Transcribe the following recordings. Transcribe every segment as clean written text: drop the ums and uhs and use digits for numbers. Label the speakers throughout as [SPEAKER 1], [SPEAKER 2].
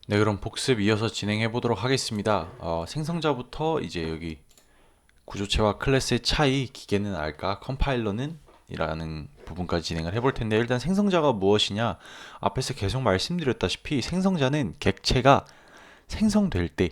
[SPEAKER 1] 네, 그럼 복습 이어서 진행해 보도록 하겠습니다. 생성자부터 이제 여기 구조체와 클래스의 차이, 기계는 알까, 컴파일러는 이라는 부분까지 진행을 해볼 텐데, 일단 생성자가 무엇이냐? 앞에서 계속 말씀드렸다시피 생성자는 객체가 생성될 때,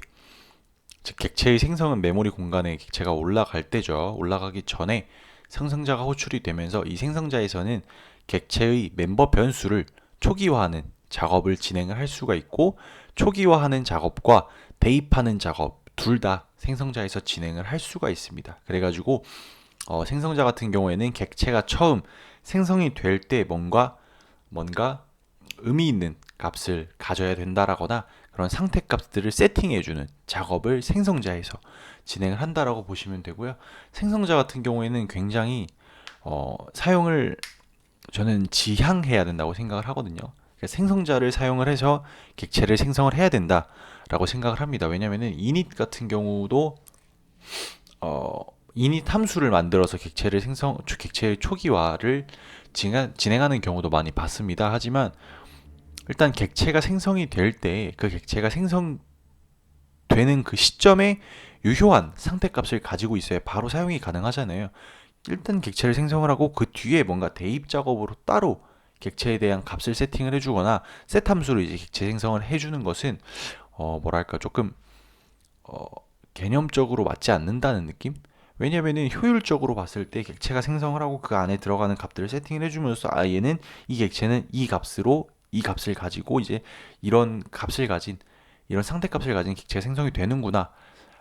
[SPEAKER 1] 즉 객체의 생성은 메모리 공간에 객체가 올라갈 때죠. 올라가기 전에 생성자가 호출이 되면서 이 생성자에서는 객체의 멤버 변수를 초기화하는 작업을 진행을 할 수가 있고, 초기화하는 작업과 대입하는 작업 둘 다 생성자에서 진행을 할 수가 있습니다. 그래가지고 생성자 같은 경우에는 객체가 처음 생성이 될 때 뭔가 의미 있는 값을 가져야 된다라거나 그런 상태 값들을 세팅해주는 작업을 생성자에서 진행을 한다라고 보시면 되고요. 생성자 같은 경우에는 굉장히 사용을 저는 지향해야 된다고 생각을 하거든요. 그러니까 생성자를 사용을 해서 객체를 생성을 해야 된다라고 생각을 합니다. 왜냐하면 이닛 같은 경우도 어, 이닛 함수를 만들어서 객체의 초기화를 진행하는 경우도 많이 봤습니다. 하지만 일단 객체가 생성이 될 때 그 객체가 생성되는 그 시점에 유효한 상태값을 가지고 있어야 바로 사용이 가능하잖아요. 일단 객체를 생성을 하고 그 뒤에 뭔가 대입 작업으로 따로 객체에 대한 값을 세팅을 해주거나 셋 함수로 이제 객체 생성을 해주는 것은 뭐랄까 조금 어, 개념적으로 맞지 않는다는 느낌? 왜냐면은 효율적으로 봤을 때 객체가 생성을 하고 그 안에 들어가는 값들을 세팅을 해주면서 얘는 이 객체는 이 값으로 이 값을 가지고 이제 이런 값을 가진 이런 상태값을 가진 객체가 생성이 되는구나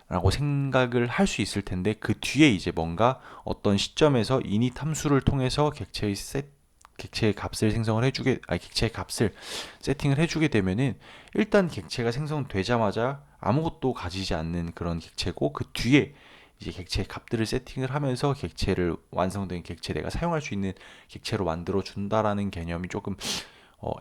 [SPEAKER 1] 라고 생각을 할 수 있을 텐데 그 뒤에 이제 뭔가 어떤 시점에서 init 함수를 통해서 객체의 값을 생성을 해주게 객체의 값을 세팅을 해주게 되면은 일단 객체가 생성되자마자 아무것도 가지지 않는 그런 객체고 그 뒤에 이제 객체의 값들을 세팅을 하면서 객체를 완성된 객체 내가 사용할 수 있는 객체로 만들어 준다라는 개념이 조금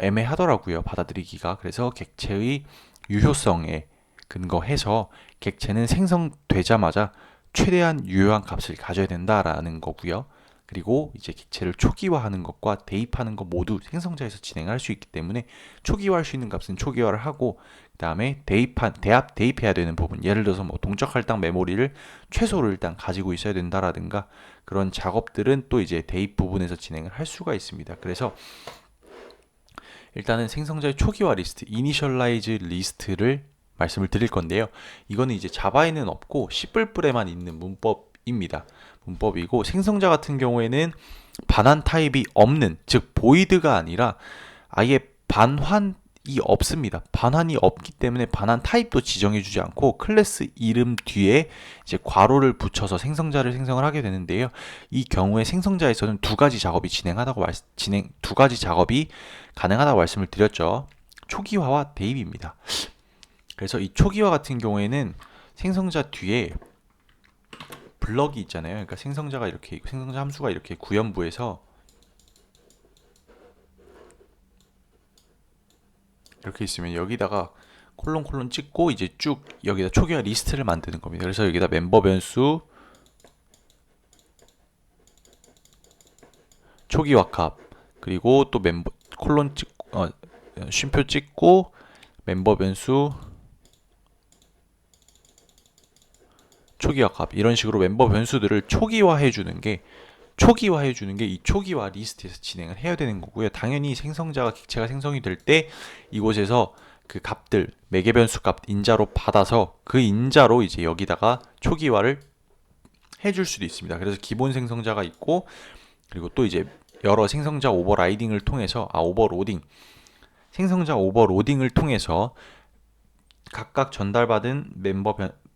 [SPEAKER 1] 애매하더라고요, 받아들이기가. 그래서 객체의 유효성에 근거해서 객체는 생성되자마자 최대한 유효한 값을 가져야 된다라는 거고요. 그리고 이제 객체를 초기화하는 것과 대입하는 것 모두 생성자에서 진행할 수 있기 때문에 초기화할 수 있는 값은 초기화를 하고 그다음에 대입해야 되는 부분, 예를 들어서 뭐 동적 할당 메모리를 최소로 일단 가지고 있어야 된다라든가 그런 작업들은 또 이제 대입 부분에서 진행을 할 수가 있습니다. 그래서 일단은 생성자의 초기화 리스트, 이니셜라이즈 리스트를 말씀을 드릴 건데요. 이거는 이제 자바에는 없고 C++에만 있는 문법입니다. 문법이고 생성자 같은 경우에는 반환 타입이 없는, 즉 보이드가 아니라 아예 반환이 없습니다. 반환이 없기 때문에 반환 타입도 지정해주지 않고 클래스 이름 뒤에 이제 괄호를 붙여서 생성자를 생성을 하게 되는데요. 이 경우에 생성자에서는 두 가지 작업이 가능하다고 말씀을 드렸죠. 초기화와 대입입니다. 그래서 이 초기화 같은 경우에는 생성자 뒤에 블럭이 있잖아요. 그러니까 생성자 함수가 이렇게 구현부에서 이렇게 있으면 여기다가 콜론 찍고 이제 쭉 여기다 초기화 리스트를 만드는 겁니다. 그래서 여기다 멤버 변수 초기화 값 그리고 또 멤버 콜론 찍 쉼표 찍고 멤버 변수 초기화 값 이런 식으로 멤버 변수들을 초기화해 주는 게 이 초기화 리스트에서 진행을 해야 되는 거고요. 당연히 생성자가 객체가 생성이 될 때 이곳에서 그 값들 매개 변수 값 인자로 받아서 그 인자로 이제 여기다가 초기화를 해줄 수도 있습니다. 그래서 기본 생성자가 있고 그리고 또 이제 여러 생성자 오버라이딩을 통해서 오버로딩 생성자 오버로딩을 통해서 각각 전달받은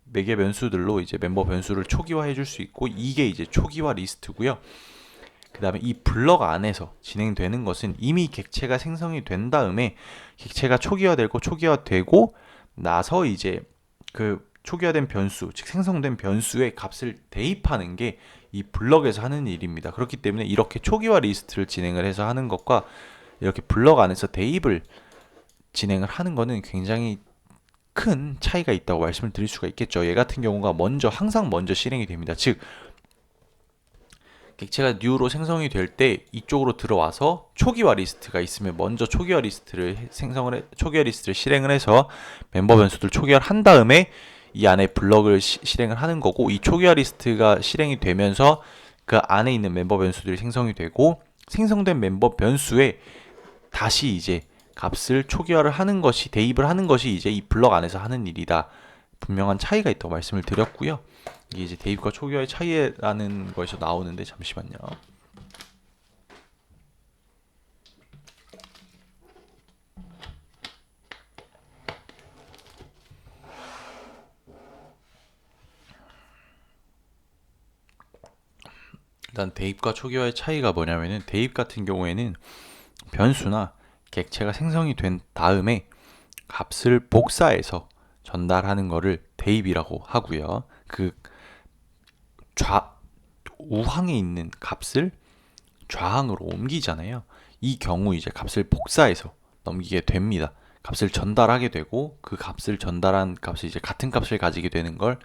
[SPEAKER 1] 매개 변수들로 이제 멤버 변수를 초기화해 줄 수 있고 이게 이제 초기화 리스트고요. 그 다음에 이 블럭 안에서 진행되는 것은 이미 객체가 생성이 된 다음에 객체가 초기화되고 나서 이제 그 초기화된 변수, 즉 생성된 변수의 값을 대입하는 게 이 블럭에서 하는 일입니다. 그렇기 때문에 이렇게 초기화 리스트를 진행을 해서 하는 것과 이렇게 블럭 안에서 대입을 진행을 하는 것은 굉장히 큰 차이가 있다고 말씀을 드릴 수가 있겠죠. 얘 같은 경우가 항상 먼저 실행이 됩니다. 즉 객체가 new로 생성이 될 때 이쪽으로 들어와서 초기화 리스트가 있으면 먼저 초기화 리스트를 실행을 해서 멤버 변수들 초기화를 한 다음에 이 안에 블럭을 실행을 하는 거고, 이 초기화 리스트가 실행이 되면서 그 안에 있는 멤버 변수들이 생성이 되고, 생성된 멤버 변수에 다시 이제 값을 초기화를 하는 것이, 대입을 하는 것이 이제 이 블럭 안에서 하는 일이다. 분명한 차이가 있다고 말씀을 드렸고요. 이게 이제 대입과 초기화의 차이라는 거에서 나오는데, 잠시만요. 일단 대입과 초기화의 차이가 뭐냐면은, 대입 같은 경우에는 변수나 객체가 생성이 된 다음에 값을 복사해서 전달하는 거를 대입이라고 하고요. 그 우항에 있는 값을 좌항으로 옮기잖아요. 이 경우 이제 값을 복사해서 넘기게 됩니다. 값을 전달하게 되고, 그 값을 전달한 값이 이제 같은 값을 가지게 되는 걸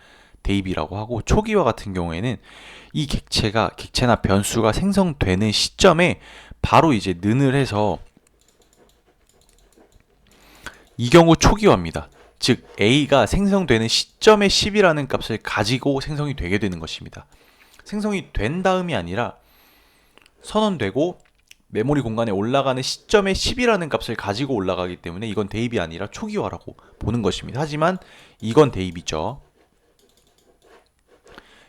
[SPEAKER 1] 대입이라고 하고, 초기화 같은 경우에는 이 객체나 변수가 생성되는 시점에 바로 이제 는을 해서, 이 경우 초기화입니다. 즉 A가 생성되는 시점에 10이라는 값을 가지고 생성이 되게 되는 것입니다. 생성이 된 다음이 아니라 선언되고 메모리 공간에 올라가는 시점에 10이라는 값을 가지고 올라가기 때문에 이건 대입이 아니라 초기화라고 보는 것입니다. 하지만 이건 대입이죠.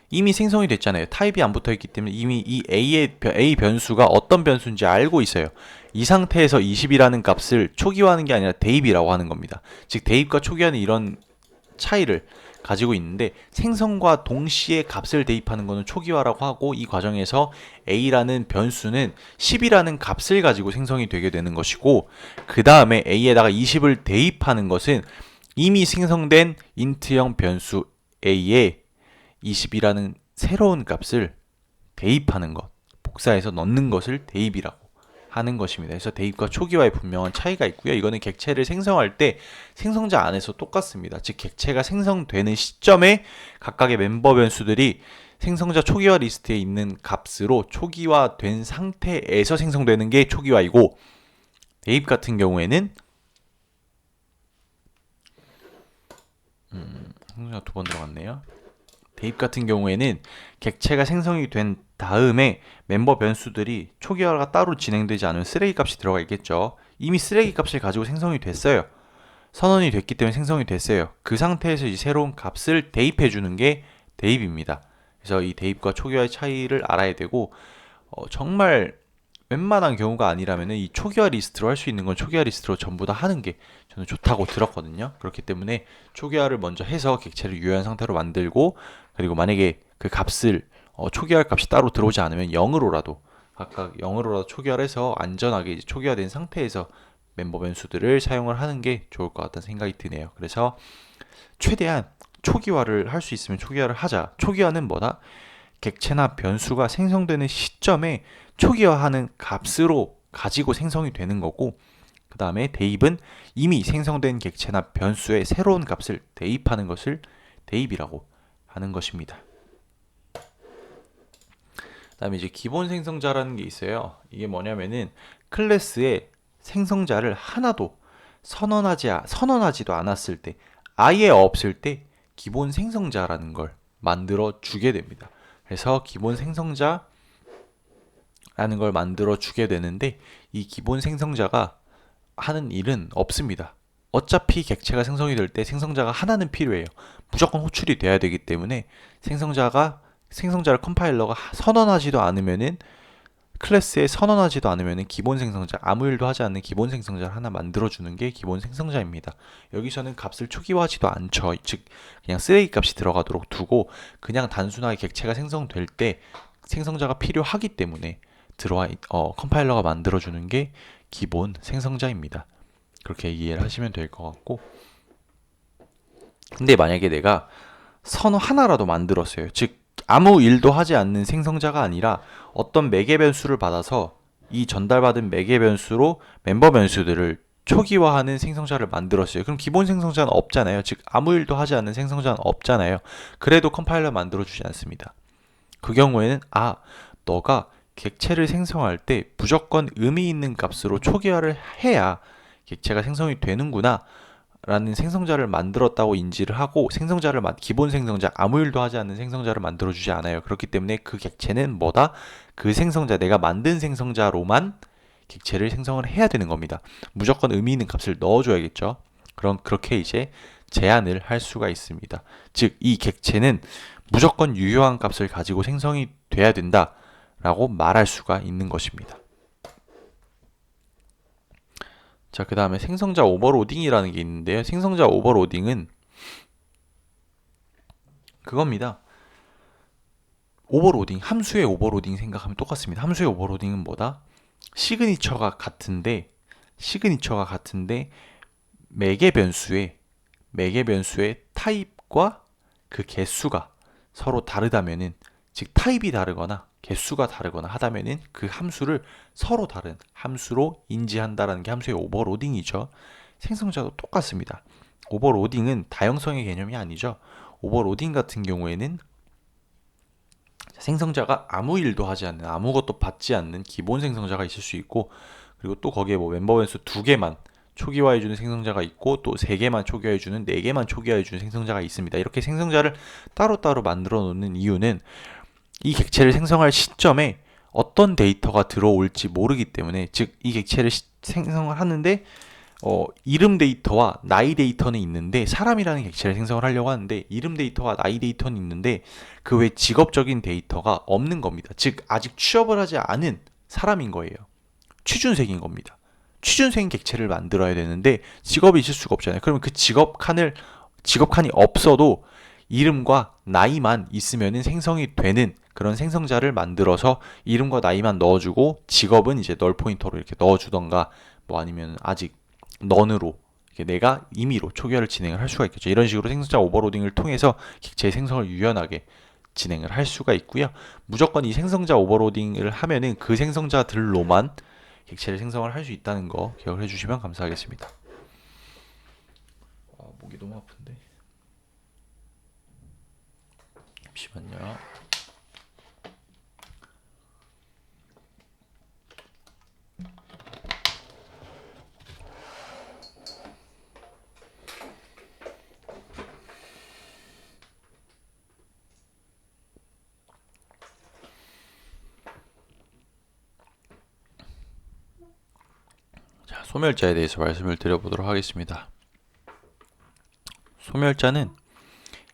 [SPEAKER 1] 이미 생성이 됐잖아요. 타입이 안 붙어있기 때문에 이미 이 A 변수가 어떤 변수인지 알고 있어요. 이 상태에서 20이라는 값을 초기화하는 게 아니라 대입이라고 하는 겁니다. 즉 대입과 초기화는 이런 차이를 가지고 있는데, 생성과 동시에 값을 대입하는 것은 초기화라고 하고, 이 과정에서 A라는 변수는 10이라는 값을 가지고 생성이 되게 되는 것이고, 그 다음에 A에다가 20을 대입하는 것은 이미 생성된 인트형 변수 A에 20이라는 새로운 값을 대입하는 것, 복사해서 넣는 것을 대입이라고 하는 것입니다. 그래서 대입과 초기화의 분명한 차이가 있고요. 이거는 객체를 생성할 때 생성자 안에서 똑같습니다. 즉 객체가 생성되는 시점에 각각의 멤버 변수들이 생성자 초기화 리스트에 있는 값으로 초기화된 상태에서 생성되는 게 초기화이고, 대입 같은 경우에는 생성자가 두 번 들어갔네요. 대입 같은 경우에는 객체가 생성이 된 다음에 멤버 변수들이 초기화가 따로 진행되지 않으면 쓰레기 값이 들어가 있겠죠. 이미 쓰레기 값을 가지고 생성이 됐어요. 선언이 됐기 때문에 생성이 됐어요. 그 상태에서 이제 새로운 값을 대입해 주는 게 대입입니다. 그래서 이 대입과 초기화의 차이를 알아야 되고, 정말 웬만한 경우가 아니라면 이 초기화 리스트로 할 수 있는 건 초기화 리스트로 전부 다 하는 게 저는 좋다고 들었거든요. 그렇기 때문에 초기화를 먼저 해서 객체를 유효한 상태로 만들고, 그리고 만약에 그 값을 초기화 값이 따로 들어오지 않으면 0으로라도 각각 0으로라도 초기화를 해서 안전하게 이제 초기화된 상태에서 멤버 변수들을 사용을 하는 게 좋을 것 같다는 생각이 드네요. 그래서 최대한 초기화를 할 수 있으면 초기화를 하자. 초기화는 뭐다? 객체나 변수가 생성되는 시점에 초기화하는 값으로 가지고 생성이 되는 거고, 그 다음에 대입은 이미 생성된 객체나 변수의 새로운 값을 대입하는 것을 대입이라고 하는 것입니다. 그 다음에 이제 기본 생성자라는 게 있어요. 이게 뭐냐면은 클래스의 생성자를 하나도 선언하지도 않았을 때, 아예 없을 때 기본 생성자라는 걸 만들어 주게 됩니다. 그래서 기본 생성자라는 걸 만들어 주게 되는데, 이 기본 생성자가 하는 일은 없습니다. 어차피 객체가 생성이 될 때 생성자가 하나는 필요해요. 무조건 호출이 돼야 되기 때문에 생성자를 컴파일러가 선언하지도 않으면은, 클래스에 선언하지도 않으면은 기본 생성자, 아무 일도 하지 않는 기본 생성자를 하나 만들어주는 게 기본 생성자입니다. 여기서는 값을 초기화하지도 않죠. 즉 그냥 쓰레기 값이 들어가도록 두고, 그냥 단순하게 객체가 생성될 때 생성자가 필요하기 때문에 컴파일러가 만들어주는 게 기본 생성자입니다. 그렇게 이해를 하시면 될 것 같고, 근데 만약에 내가 선어 하나라도 만들었어요. 즉 아무 일도 하지 않는 생성자가 아니라 어떤 매개 변수를 받아서 이 전달받은 매개 변수로 멤버 변수들을 초기화하는 생성자를 만들었어요. 그럼 기본 생성자는 없잖아요. 즉 아무 일도 하지 않는 생성자는 없잖아요. 그래도 컴파일러 만들어주지 않습니다. 그 경우에는 너가 객체를 생성할 때 무조건 의미 있는 값으로 초기화를 해야 객체가 생성이 되는구나 라는 생성자를 만들었다고 인지를 하고, 기본 생성자, 아무 일도 하지 않는 생성자를 만들어주지 않아요. 그렇기 때문에 그 객체는 뭐다? 그 생성자, 내가 만든 생성자로만 객체를 생성을 해야 되는 겁니다. 무조건 의미 있는 값을 넣어줘야겠죠. 그럼 그렇게 이제 제한을 할 수가 있습니다. 즉, 이 객체는 무조건 유효한 값을 가지고 생성이 돼야 된다 라고 말할 수가 있는 것입니다. 자, 그 다음에 생성자 오버로딩이라는 게 있는데요. 생성자 오버로딩은 그겁니다. 오버로딩, 함수의 오버로딩 생각하면 똑같습니다. 함수의 오버로딩은 뭐다? 시그니처가 같은데 매개 변수의 타입과 그 개수가 서로 다르다면은, 즉 타입이 다르거나 개수가 다르거나 하다면은 그 함수를 서로 다른 함수로 인지한다라는 게 함수의 오버로딩이죠. 생성자도 똑같습니다. 오버로딩은 다형성의 개념이 아니죠. 오버로딩 같은 경우에는 생성자가 아무 일도 하지 않는, 아무것도 받지 않는 기본 생성자가 있을 수 있고, 그리고 또 거기에 뭐 멤버 변수 2개만 초기화해주는 생성자가 있고, 또 3개만 초기화해주는, 4개만 초기화해주는 생성자가 있습니다. 이렇게 생성자를 따로따로 만들어 놓는 이유는 이 객체를 생성할 시점에 어떤 데이터가 들어올지 모르기 때문에, 즉 이 객체를 생성을 하는데 이름 데이터와 나이 데이터는 있는데, 사람이라는 객체를 생성을 하려고 하는데 이름 데이터와 나이 데이터는 있는데 그 외 직업적인 데이터가 없는 겁니다. 즉 아직 취업을 하지 않은 사람인 거예요. 취준생인 겁니다. 취준생 객체를 만들어야 되는데 직업이 있을 수가 없잖아요. 그러면 그 직업칸이 없어도 이름과 나이만 있으면 생성이 되는 그런 생성자를 만들어서 이름과 나이만 넣어주고, 직업은 이제 널 포인터로 이렇게 넣어주던가, 뭐 아니면 아직 넌으로 내가 임의로 초기화를 진행을 할 수가 있겠죠. 이런 식으로 생성자 오버로딩을 통해서 객체의 생성을 유연하게 진행을 할 수가 있고요. 무조건 이 생성자 오버로딩을 하면은 그 생성자들로만 객체를 생성을 할 수 있다는 거 기억을 해주시면 감사하겠습니다. 목이 너무 아픈데. 잠시만요. 자, 소멸자에 대해서 말씀을 드려보도록 하겠습니다. 소멸자는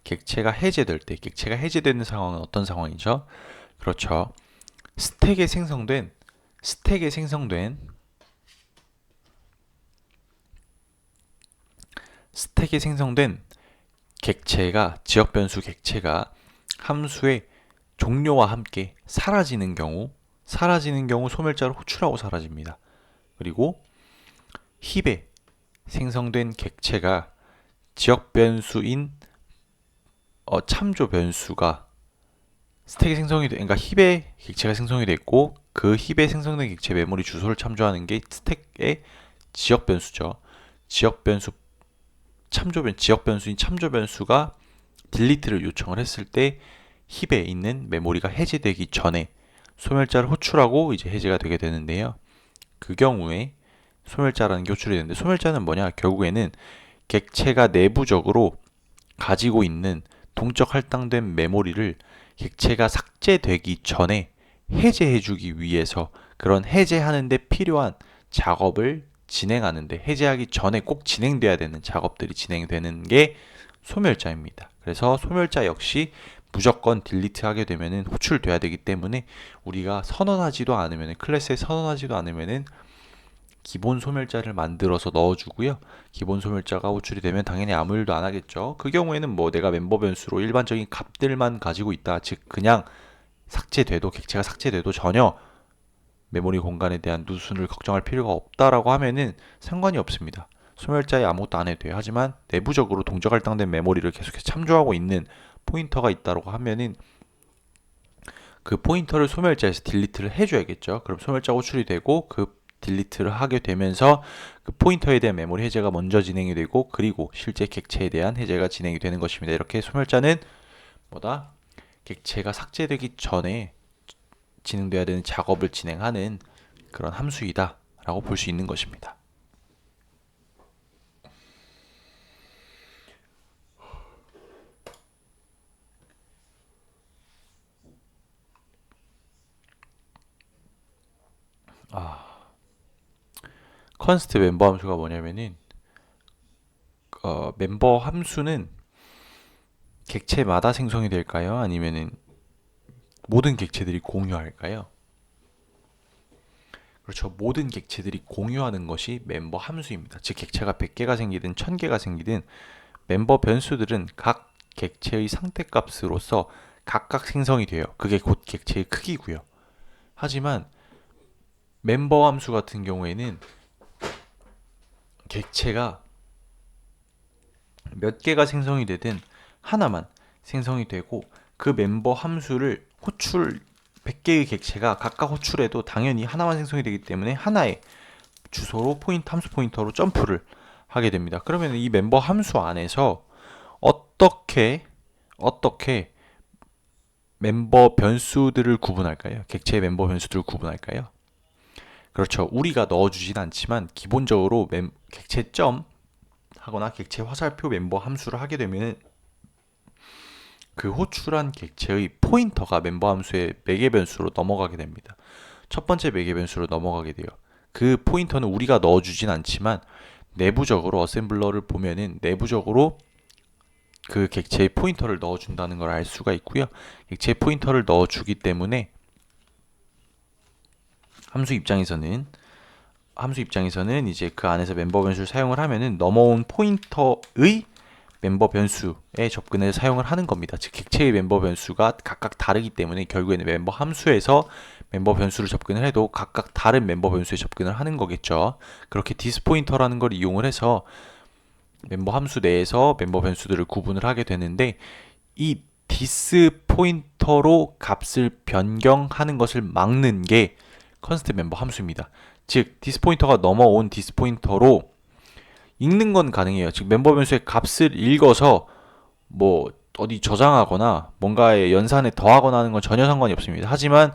[SPEAKER 1] 객체가 해제되는 상황은 어떤 상황이죠? 그렇죠. 스택에 생성된 지역 변수 객체가 함수의 종료와 함께 사라지는 경우 소멸자를 호출하고 사라집니다. 그리고 힙에 생성된 객체가 지역 변수인 참조 변수가 스택에 그러니까 힙에 객체가 생성이 됐고, 그 힙에 생성된 객체 메모리 주소를 참조하는 게 스택의 지역 변수죠. 지역 변수인 참조 변수가 딜리트를 요청을 했을 때 힙에 있는 메모리가 해제되기 전에 소멸자를 호출하고 이제 해제가 되게 되는데요. 그 경우에 소멸자라는 게 호출이 되는데, 소멸자는 뭐냐? 결국에는 객체가 내부적으로 가지고 있는 동적 할당된 메모리를 객체가 삭제되기 전에 해제해주기 위해서, 그런 해제하는데 필요한 작업을 진행하는데, 해제하기 전에 꼭 진행돼야 되는 작업들이 진행되는 게 소멸자입니다. 그래서 소멸자 역시 무조건 딜리트하게 되면은 호출돼야 되기 때문에, 우리가 클래스에 선언하지도 않으면은 기본 소멸자를 만들어서 넣어주고요. 기본 소멸자가 호출이 되면 당연히 아무 일도 안 하겠죠. 그 경우에는 뭐 내가 멤버 변수로 일반적인 값들만 가지고 있다, 즉 그냥 객체가 삭제돼도 전혀 메모리 공간에 대한 누순을 걱정할 필요가 없다라고 하면은 상관이 없습니다. 소멸자에 아무것도 안 해도 돼요. 하지만 내부적으로 동적 할당된 메모리를 계속해서 참조하고 있는 포인터가 있다고 하면은 그 포인터를 소멸자에서 딜리트를 해줘야겠죠. 그럼 소멸자가 호출이 되고 그 딜리트를 하게 되면서 그 포인터에 대한 메모리 해제가 먼저 진행이 되고, 그리고 실제 객체에 대한 해제가 진행이 되는 것입니다. 이렇게 소멸자는 객체가 삭제되기 전에 진행돼야 되는 작업을 진행하는 그런 함수이다 라고 볼 수 있는 것입니다. 컨스트 멤버 함수가 뭐냐면은 멤버 함수는 객체마다 생성이 될까요? 아니면은 모든 객체들이 공유할까요? 그렇죠. 모든 객체들이 공유하는 것이 멤버 함수입니다. 즉 객체가 100개가 생기든 1000개가 생기든 멤버 변수들은 각 객체의 상태값으로서 각각 생성이 돼요. 그게 곧 객체의 크기고요. 하지만 멤버 함수 같은 경우에는 객체가 몇 개가 생성이 되든 하나만 생성이 되고 그 멤버 함수를 호출 100개의 객체가 각각 호출해도 당연히 하나만 생성이 되기 때문에 하나의 주소로 함수 포인터로 점프를 하게 됩니다. 그러면 이 멤버 함수 안에서 어떻게 멤버 변수들을 구분할까요? 객체의 멤버 변수들을 구분할까요? 그렇죠. 우리가 넣어주진 않지만 기본적으로 객체점 하거나 객체 화살표 멤버 함수를 하게 되면 그 호출한 객체의 포인터가 멤버 함수의 매개 변수로 넘어가게 됩니다. 첫 번째 매개 변수로 넘어가게 돼요. 그 포인터는 우리가 넣어주진 않지만 내부적으로 어셈블러를 보면은 내부적으로 그 객체의 포인터를 넣어준다는 걸 알 수가 있고요. 객체의 포인터를 넣어주기 때문에 함수 입장에서는 이제 그 안에서 멤버 변수를 사용을 하면은 넘어온 포인터의 멤버 변수에 접근해서 사용을 하는 겁니다. 즉 객체의 멤버 변수가 각각 다르기 때문에 결국에는 멤버 함수에서 멤버 변수를 접근을 해도 각각 다른 멤버 변수에 접근을 하는 거겠죠. 그렇게 디스포인터라는 걸 이용을 해서 멤버 함수 내에서 멤버 변수들을 구분을 하게 되는데 이 디스포인터로 값을 변경하는 것을 막는 게 컨스트 멤버 함수입니다. 즉 디스포인터가 넘어온 디스포인터로 읽는 건 가능해요. 즉 멤버 변수의 값을 읽어서 뭐 어디 저장하거나 뭔가의 연산에 더하거나 하는 건 전혀 상관이 없습니다. 하지만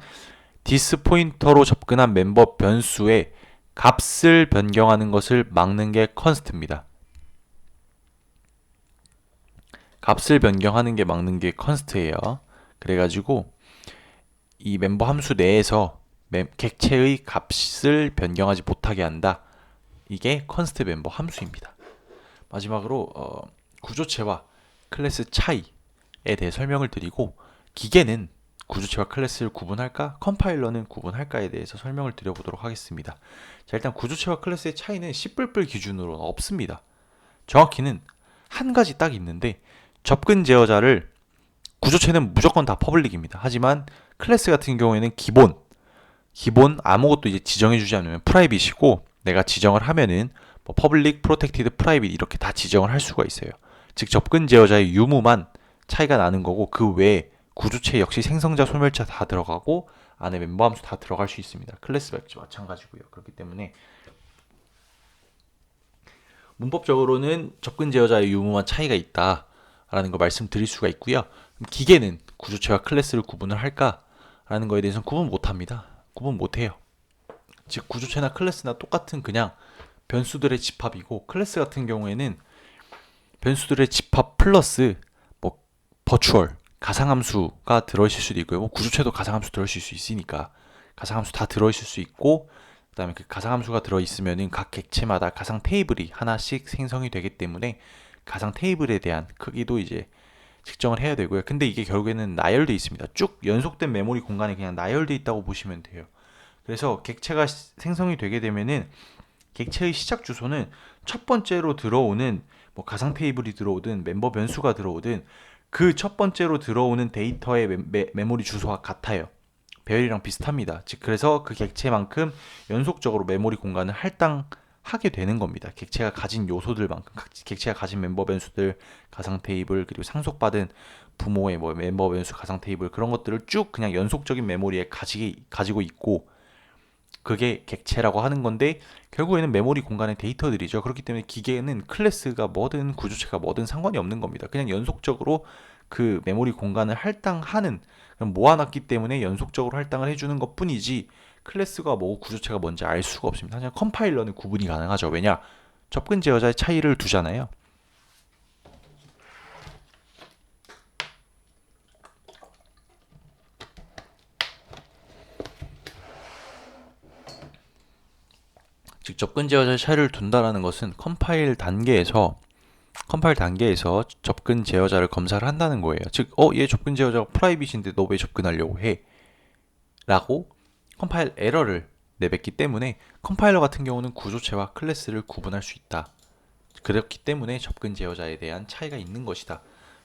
[SPEAKER 1] 디스포인터로 접근한 멤버 변수의 값을 변경하는 것을 막는 게 컨스트입니다. 값을 변경하는 게 막는 게 컨스트예요. 그래가지고 이 멤버 함수 내에서 객체의 값을 변경하지 못하게 한다. 이게 컨스트 멤버 함수입니다. 마지막으로 구조체와 클래스 차이에 대해 설명을 드리고 기계는 구조체와 클래스를 구분할까? 컴파일러는 구분할까에 대해서 설명을 드려보도록 하겠습니다. 자, 일단 구조체와 클래스의 차이는 C++ 기준으로는 없습니다. 정확히는 한 가지 딱 있는데 접근 제어자를 구조체는 무조건 다 퍼블릭입니다. 하지만 클래스 같은 경우에는 기본 아무것도 이제 지정해주지 않으면 프라이빗이고 내가 지정을 하면은 뭐 퍼블릭, 프로텍티드, 프라이빗 이렇게 다 지정을 할 수가 있어요. 즉 접근 제어자의 유무만 차이가 나는 거고 그 외에 구조체 역시 생성자, 소멸자 다 들어가고 안에 멤버 함수 다 들어갈 수 있습니다. 클래스 역시 마찬가지고요. 그렇기 때문에 문법적으로는 접근 제어자의 유무만 차이가 있다라는 거 말씀드릴 수가 있고요. 기계는 구조체와 클래스를 구분을 할까라는 거에 대해서는 구분 못합니다. 구분 못해요. 즉 구조체나 클래스나 똑같은 그냥 변수들의 집합이고 클래스 같은 경우에는 변수들의 집합 플러스 뭐 버추얼 가상함수가 들어있을 수도 있고요. 뭐 구조체도 가상함수 들어있을 수 있으니까 가상함수 다 들어있을 수 있고 그다음에 그 가상함수가 들어있으면은 각 객체마다 가상 테이블이 하나씩 생성이 되기 때문에 가상 테이블에 대한 크기도 이제 측정을 해야 되고요. 근데 이게 결국에는 나열되어 있습니다. 쭉 연속된 메모리 공간에 그냥 나열되어 있다고 보시면 돼요. 그래서 객체가 생성이 되게 되면은 객체의 시작 주소는 첫 번째로 들어오는 뭐 가상 테이블이 들어오든 멤버 변수가 들어오든 그 첫 번째로 들어오는 데이터의 메모리 주소와 같아요. 배열이랑 비슷합니다. 즉 그래서 그 객체만큼 연속적으로 메모리 공간을 할당하게 되는 겁니다. 객체가 가진 요소들만큼 객체가 가진 멤버 변수들, 가상 테이블 그리고 상속받은 부모의 뭐 멤버 변수, 가상 테이블 그런 것들을 쭉 그냥 연속적인 메모리에 가지고 있고 그게 객체라고 하는 건데 결국에는 메모리 공간의 데이터들이죠. 그렇기 때문에 기계는 클래스가 뭐든 구조체가 뭐든 상관이 없는 겁니다. 그냥 연속적으로 그 메모리 공간을 할당하는, 모아놨기 때문에 연속적으로 할당을 해주는 것 뿐이지 클래스가 뭐고 구조체가 뭔지 알 수가 없습니다. 그냥 컴파일러는 구분이 가능하죠. 왜냐? 접근 제어자의 차이를 두잖아요. 즉 접근 제어자의 차이를 둔다라는 것은 컴파일 단계에서 접근 제어자를 검사를 한다는 거예요. 즉, 얘 접근 제어자가 프라이빗인데 너 왜 접근하려고 해? 라고 컴파일 에러를 내뱉기 때문에 컴파일러 같은 경우는 구조체와 클래스를 구분할 수 있다. 그렇기 때문에 접근 제어자에 대한 차이가 있는 것이다.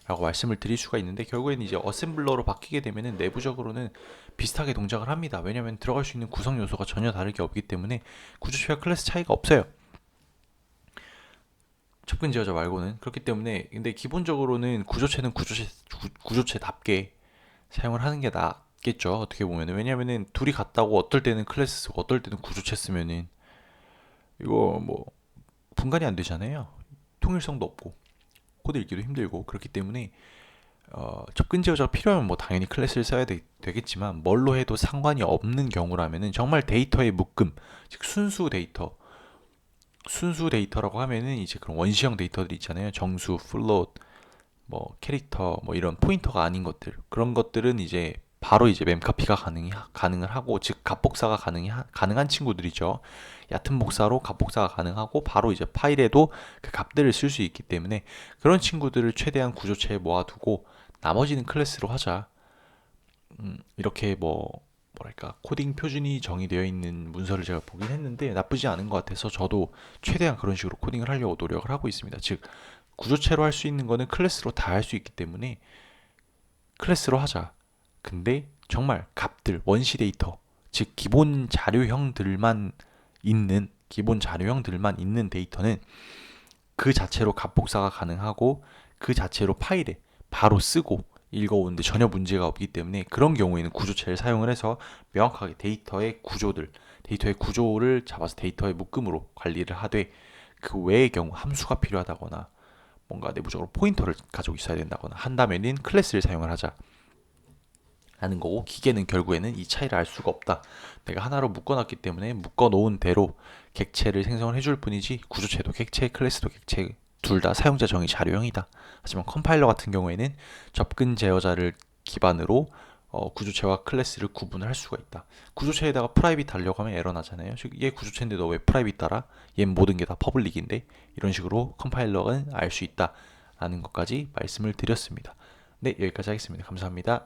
[SPEAKER 1] 라고 말씀을 드릴 수가 있는데, 결국에는 이제 어셈블러로 바뀌게 되면은 내부적으로는 비슷하게 동작을 합니다. 왜냐면 들어갈 수 있는 구성 요소가 전혀 다르게 없기 때문에 구조체와 클래스 차이가 없어요. 접근 제어자 말고는. 그렇기 때문에 근데 기본적으로는 구조체는 구조체답게 사용을 하는 게 낫겠죠. 어떻게 보면은. 왜냐면은 둘이 같다고 어떨 때는 클래스 쓰고 어떨 때는 구조체 쓰면은 이거 뭐 분간이 안 되잖아요. 통일성도 없고 코드 읽기도 힘들고. 그렇기 때문에 접근 제어자가 필요하면 뭐 당연히 클래스를 써야 되겠지만, 뭘로 해도 상관이 없는 경우라면은 정말 데이터의 묶음, 즉 순수 데이터라고 하면은 이제 그런 원시형 데이터들 있잖아요. 정수, 플롯, 뭐 캐릭터, 뭐 이런 포인터가 아닌 것들, 그런 것들은 이제 바로 이제 memcpy가 가능을 하고, 즉 값복사가 가능한 친구들이죠. 얕은 복사로 값복사가 가능하고 바로 이제 파일에도 그 값들을 쓸 수 있기 때문에 그런 친구들을 최대한 구조체에 모아두고 나머지는 클래스로 하자. 이렇게 뭐랄까 코딩 표준이 정의되어 있는 문서를 제가 보긴 했는데 나쁘지 않은 것 같아서 저도 최대한 그런 식으로 코딩을 하려고 노력을 하고 있습니다. 즉 구조체로 할 수 있는 거는 클래스로 다 할 수 있기 때문에 클래스로 하자. 근데 정말 값들, 원시 데이터, 즉 기본 자료형들만 있는 데이터는 그 자체로 값복사가 가능하고 그 자체로 파일에 바로 쓰고 읽어오는데 전혀 문제가 없기 때문에, 그런 경우에는 구조체를 사용을 해서 명확하게 데이터의 구조를 잡아서 데이터의 묶음으로 관리를 하되, 그 외의 경우 함수가 필요하다거나 뭔가 내부적으로 포인터를 가지고 있어야 된다거나 한다면은 클래스를 사용을 하자 라는 거고, 기계는 결국에는 이 차이를 알 수가 없다. 내가 하나로 묶어놨기 때문에 묶어놓은 대로 객체를 생성을 해줄 뿐이지 구조체도 객체, 클래스도 객체, 둘 다 사용자 정의 자료형이다. 하지만 컴파일러 같은 경우에는 접근 제어자를 기반으로 구조체와 클래스를 구분할 수가 있다. 구조체에다가 프라이빗 달려고 하면 에러 나잖아요. 즉, 얘 구조체인데 너 왜 프라이빗 달아? 얘 모든 게 다 퍼블릭인데. 이런 식으로 컴파일러는 알 수 있다 라는 것까지 말씀을 드렸습니다. 네, 여기까지 하겠습니다. 감사합니다.